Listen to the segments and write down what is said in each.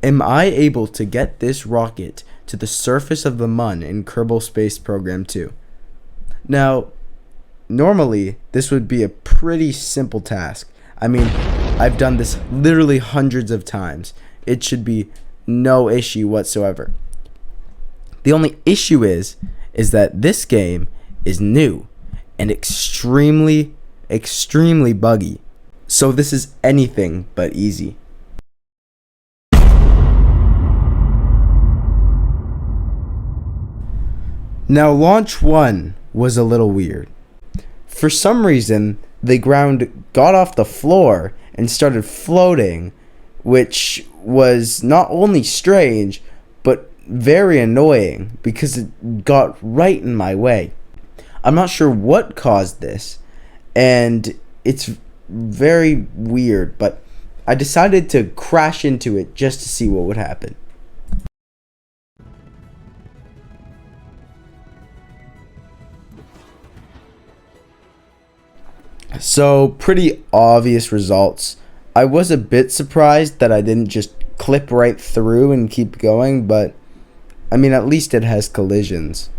Am I able to get this rocket to the surface of the Mun in Kerbal Space Program 2? Now, normally, this would be a pretty simple task. I mean, I've done this literally hundreds of times. It should be no issue whatsoever. The only issue is that this game is new and extremely buggy. So this is anything but easy. Now, launch 1 was a little weird. For some reason, the ground got off the floor and started floating, which was not only strange, but very annoying because it got right in my way. I'm not sure what caused this, and it's very weird, but I decided to crash into it just to see what would happen. So, pretty obvious results. I was a bit surprised that I didn't just clip right through and keep going, but I mean, at least it has collisions.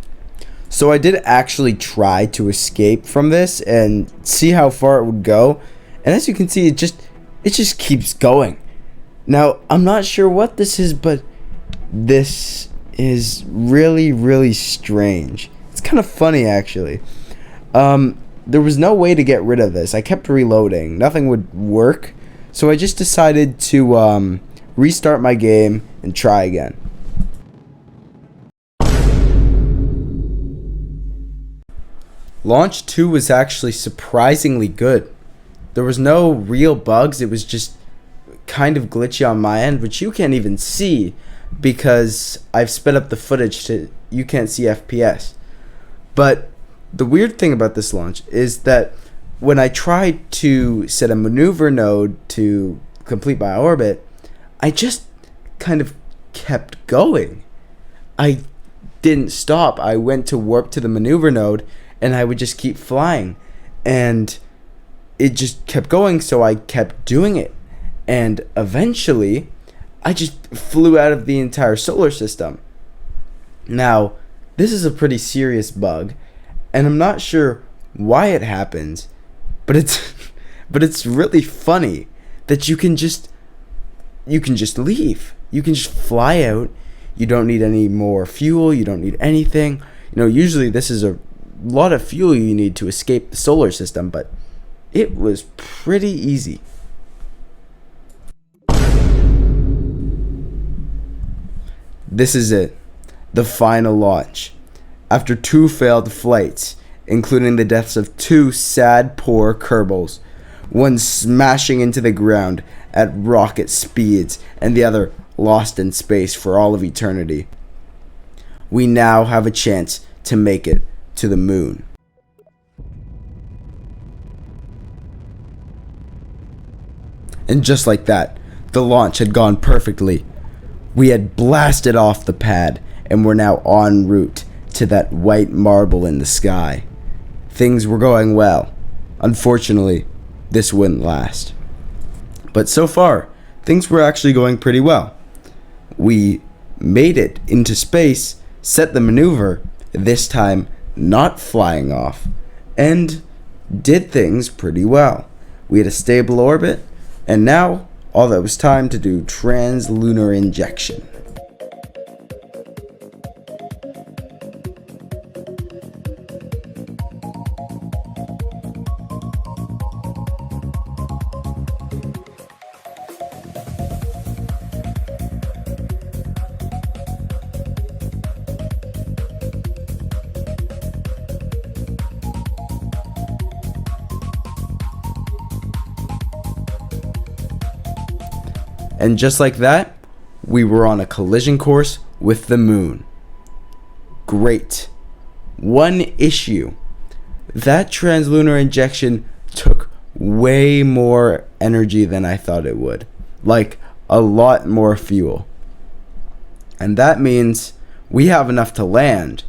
So I did actually try to escape from this and see how far it would go. And as you can see, it just keeps going. Now, I'm not sure what this is, but this is really strange. It's kind of funny, actually. There was no way to get rid of this. I kept reloading. Nothing would work. So I just decided to restart my game and try again. Launch 2 was actually surprisingly good. There was no real bugs. It was just kind of glitchy on my end, which you can't even see because I've sped up the footage to you can't see FPS. But the weird thing about this launch is that when I tried to set a maneuver node to complete my orbit, I just kind of kept going. I didn't stop. I went to warp to the maneuver node and I would just keep flying. And it just kept going, so I kept doing it. And eventually, I just flew out of the entire solar system. Now, this is a pretty serious bug. And I'm not sure why it happens, but it's really funny that you can just leave. You can just fly out. You don't need any more fuel. You don't need anything. You know, usually this is a lot of fuel you need to escape the solar system, but it was pretty easy. This is it. The final launch. After 2 failed flights, including the deaths of 2 sad, poor Kerbals, one smashing into the ground at rocket speeds and the other lost in space for all of eternity, we now have a chance to make it to the moon. And just like that, the launch had gone perfectly. We had blasted off the pad and were now en route to that white marble in the sky. Things were going well. Unfortunately, this wouldn't last. But so far, things were actually going pretty well. We made it into space, set the maneuver, this time not flying off, and did things pretty well. We had a stable orbit, and now all that was time to do translunar injection. And just like that, we were on a collision course with the moon. Great. One issue. That translunar injection took way more energy than I thought it would. Like, a lot more fuel. And that means we have enough to land,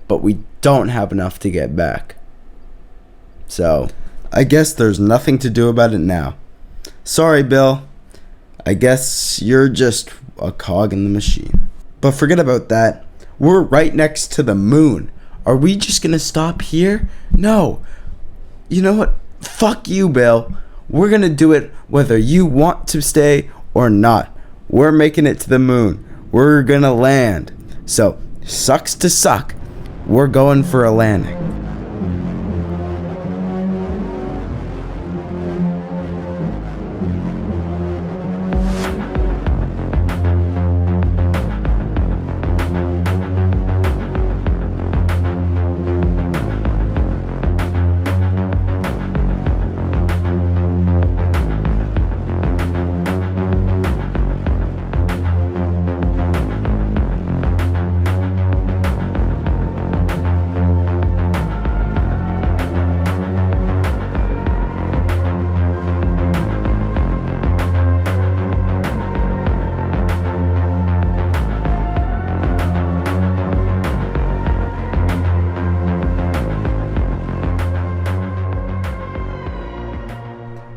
but we don't have enough to get back. So, I guess there's nothing to do about it now. Sorry, Bill. I guess you're just a cog in the machine. But forget about that. We're right next to the moon. Are we just gonna stop here? No. You know what? Fuck you, Bill. We're gonna do it whether you want to stay or not. We're making it to the moon. We're gonna land. So, sucks to suck. We're going for a landing.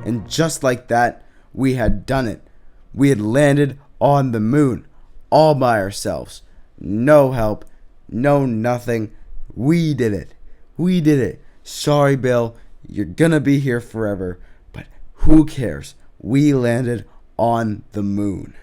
And just like that, we had done it. We had landed on the moon, all by ourselves. No help, no nothing. We did it. We did it. Sorry, Bill, you're gonna be here forever, but who cares? We landed on the moon.